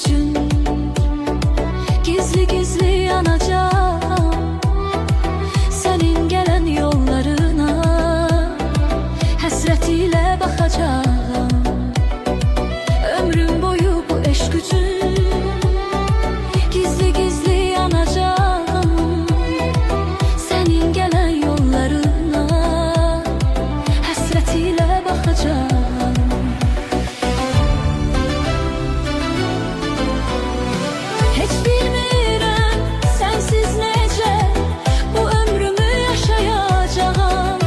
için gizli gizli yanacağım. Senin gelen yollarına hasret ile bakacağım. Ömrüm boyu bu eşk için gizli gizli yanacağım. Senin gelen yollarına hasret ile bakacağım. Hiç bilmirəm sensiz necə bu ömrümü yaşayacağım.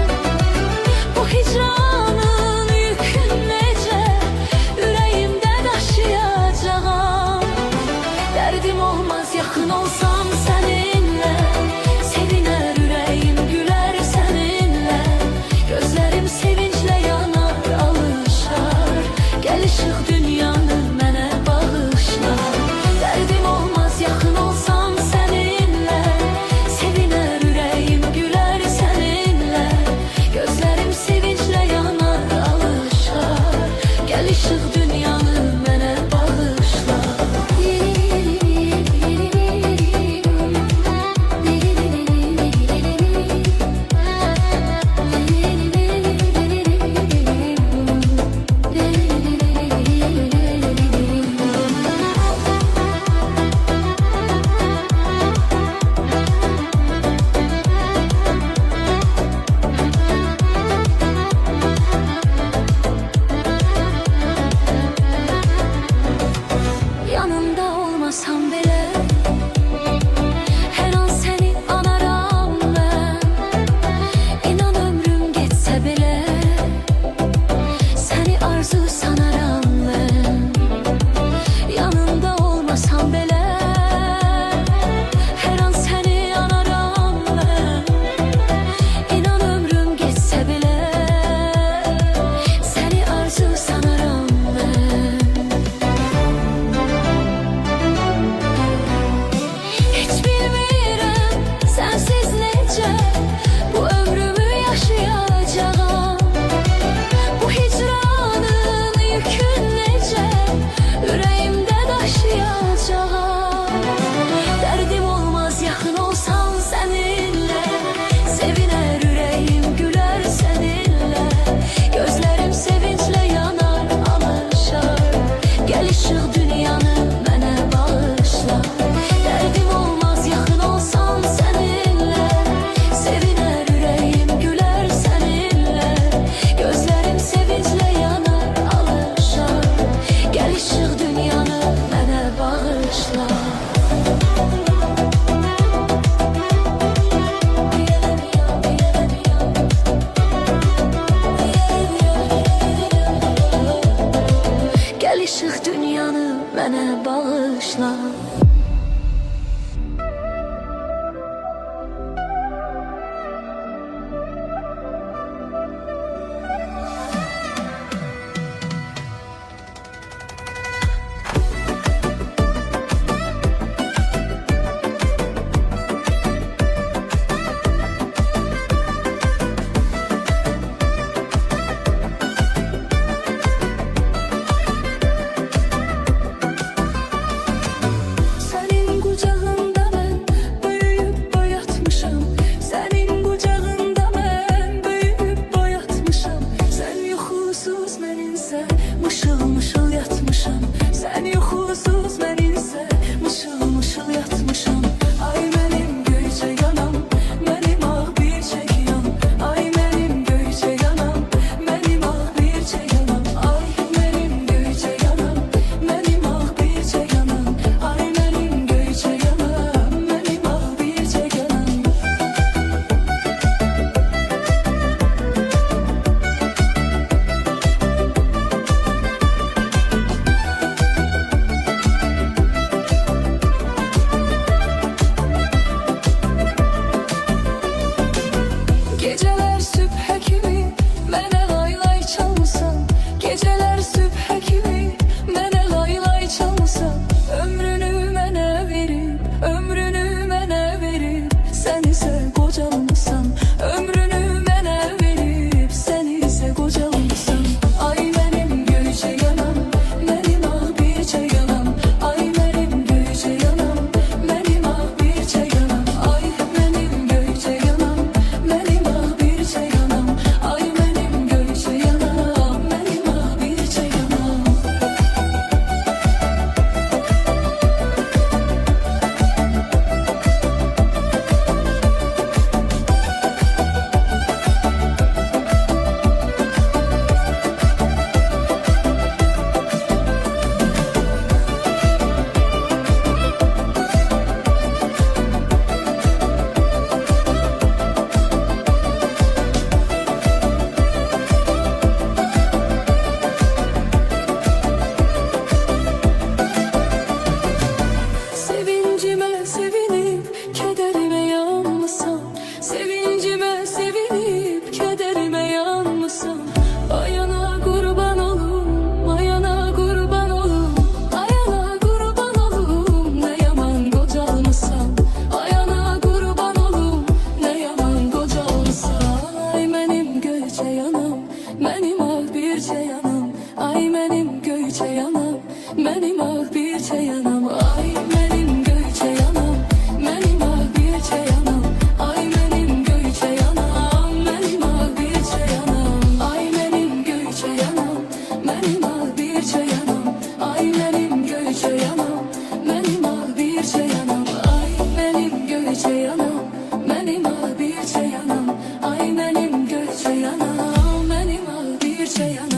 Bu hicranın yükün necə ürəyimdə daşıyacağım. Dərdim olmaz yaxın olsam səninlə, sevinər ürəyim gülər səninlə. Gözlərim sevinclə yanar alışar, gəl işıq dünyanı mənə bağışla. Dərdim olmaz yaxın olsam səninlə, sevinər ürəyim gülər səninlə. Gözlərim sevinclə yanar alışar, gəl işıq dünyanı mənə bağışla. Yanında olmasam belə hər an səni anaram mən. İnan ömrüm getsə belə səni arzu sanaram mən. Yanında olmasam belə hər an səni anaram mən. İnan ömrüm getsə belə səni arzu sanaram mən. Hiç bilmirəm sensiz necə bu ömrümü yaşayacağım. Bu hicranın yükün necə ürəyimdə daşıyacağım. Dərdim olmaz yaxın olsam səninlə, sevinər ürəyim gülər səninlə. Gözlərim sevinclə yanar alışar, gəl işıq dünyanı mənə bağışla. Dərdim olmaz yaxın olsam səninlə, sevinər ürəyim gülər səninlə. Gözlərim sevinclə yanar alışar, gəl işıq dünyanı mənə bağışla. Gəl işıq dünyanı mənə bağışla. Senin kucağında ben büyüyüp boyatmışam. Senin kucağında ben büyüyüp boyatmışam. Sen yuxusuz mənimsə mışıl mışıl yatmışam. Sen yuxusuz mənimsə mışıl mışıl yatmışam. Ay mənim göyçə yanam, mənim ağ bircək yanam. Ay mənim göyçə yanam, mənim ağ bircək yanam. Ay mənim göyçə yanam, mənim ağ bircək yanam. Ay mənim göyçə yanam, mənim ağ bircək yanam. Göyçe yanam, ay benim Göyçe yanam, benim ah Göyçe yanam, ay benim Göyçe yanam, benim ah Göyçe yanam, ay benim Göyçe yanam, benim ah Göyçe yanam, ay benim Göyçe yanam, benim ah Göyçe yanam, ay benim Göyçe yanam, benim ah Göyçe yanam, ay benim Göyçe yanam, benim ah Göyçe yanam.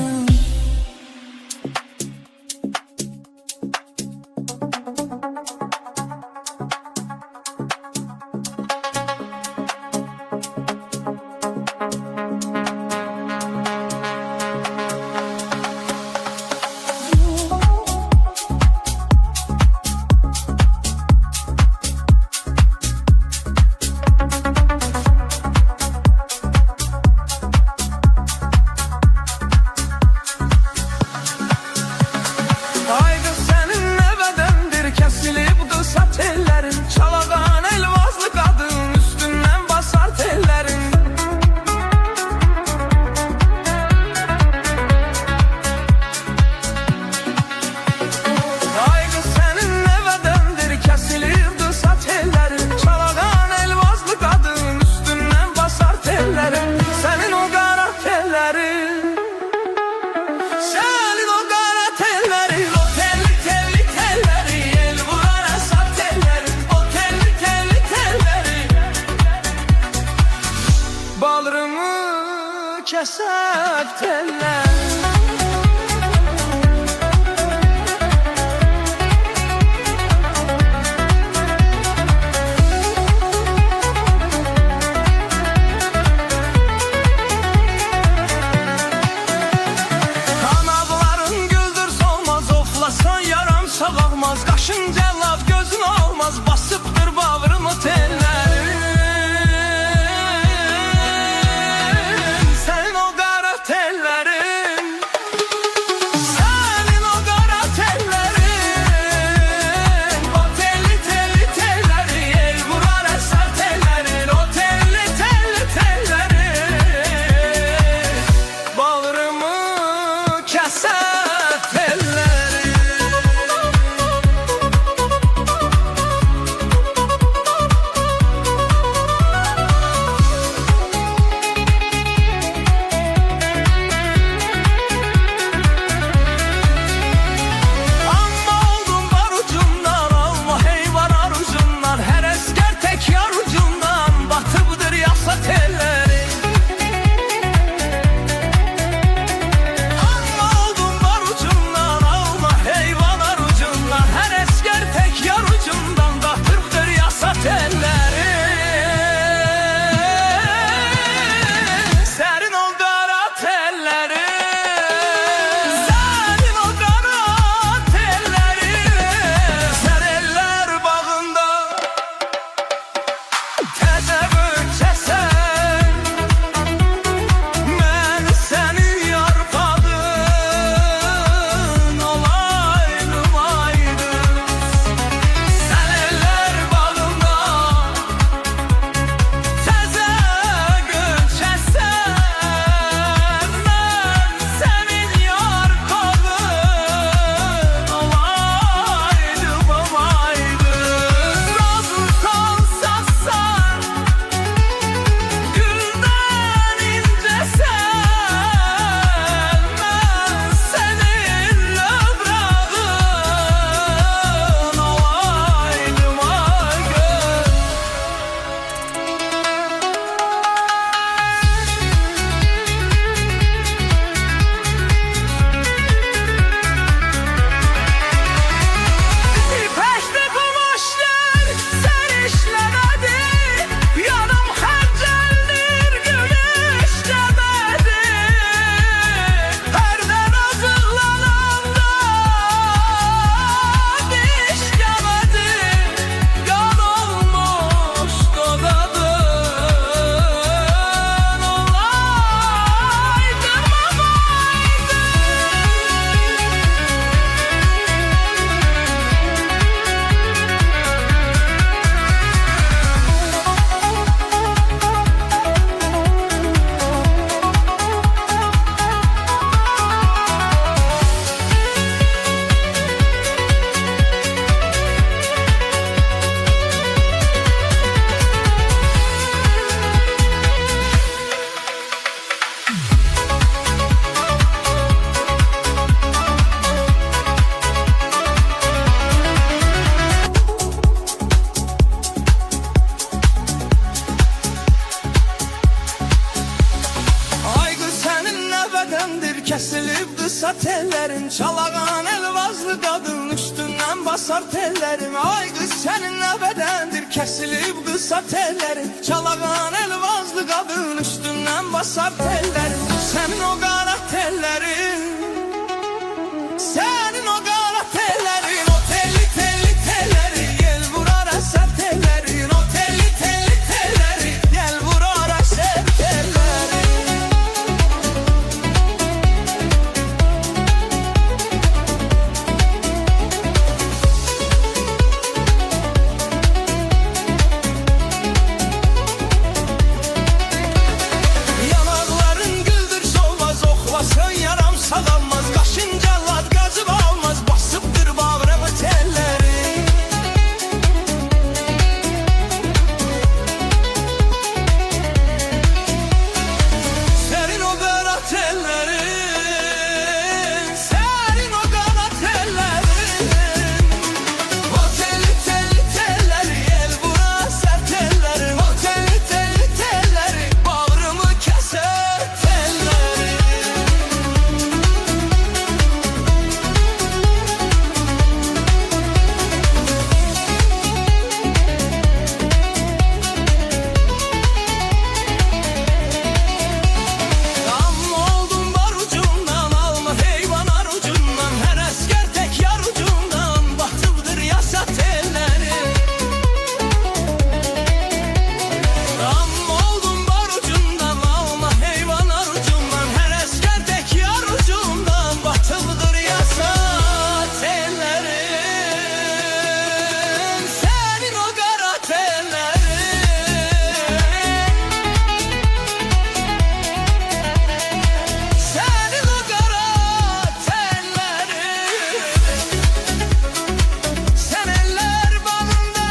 Haydi senin ne bedendir kesilip kısa tellerin, Çalağan elvazlı kadın üstünden basar tellerin. Haydi senin ne bedendir kesilip kısa tellerin, Çalağan elvazlı kadın üstünden basar tellerin. Senin o kara tellerin, senin o kara tellerin, o telli telli telleri, el vurar asar tellerin, o telli telli telleri, bağrımı keser teller. Kanadların güldür solmaz, oflasan yaram sağalmaz, kaşın cellat gözün olmaz, basıptır bağrımı tellerin. Senin o kara tellerin, senin o kara tellerin, o telli telli telleri, el vurar asar tellerin, o telli telli telleri, bağrımı keser telleri. Amma oldum var ucundan, alma hey var arucundan, her esker tek yar ucundan, batıbıdır yasa telleri. Amma oldum kesilip kısa tellerin, çalağan elvazlı kadın üstünden basar tellerim. Ay kız senin ne bedendir kesilip kısa tellerin, çalağan elvazlı kadın üstünden basar tellerim. Senin o kara tellerin, senin o kara tellerin, o telli telli telleri, gel vurar eser tellerin, o telli telli telleri, gel vurar eser telleri. Yanakların güldür solmaz, oklasın yaram sağalmaz, kaşınca lat gazı almaz, basıptır bağrımı telleri. Senin o kara tellerin, senin o kara tellerin, o telli telli telleri, el vura ser tellerin, o telli telli telleri, bağrımı keser telleri. Amma oldum var ucundan, alma heyvanar ucundan, her asker tek yar ucundan, batıldır yasa telleri. Amma oldum var ucundan, alma heyvanar ucundan, her asker tek yar ucundan, batıldır yasa tellerin. Senin o kara tellerin, senin o kara tellerin. Sen eller bağında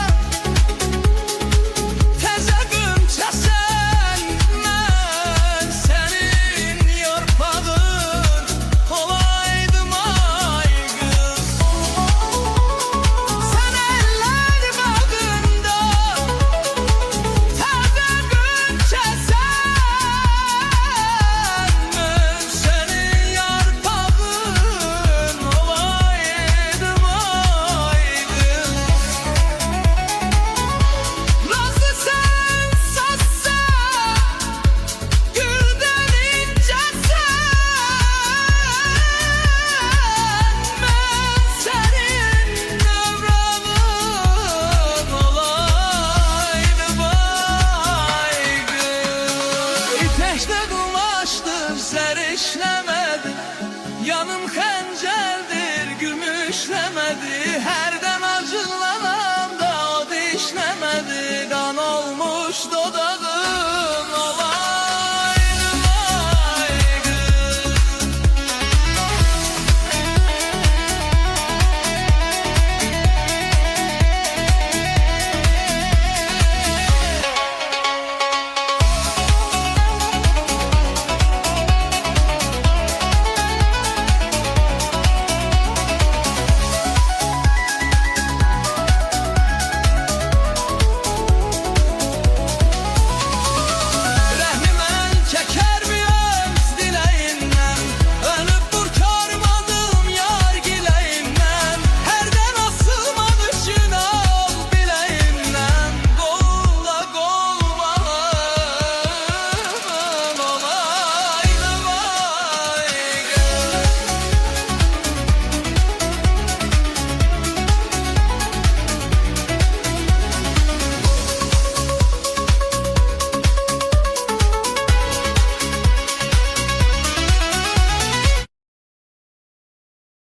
teze gümçesen, ben senin yarpağın olaydım ay kız. Sen eller bağında teze gümçesen, ben senin yarpağın olaydım ay kız. Nazlı sen satsan, gülden incesen, ben senin ömrümün olaydım ay kız. İpekte kumaştır serişlemedi, yanım xəncəldir gümüşləmədi, hər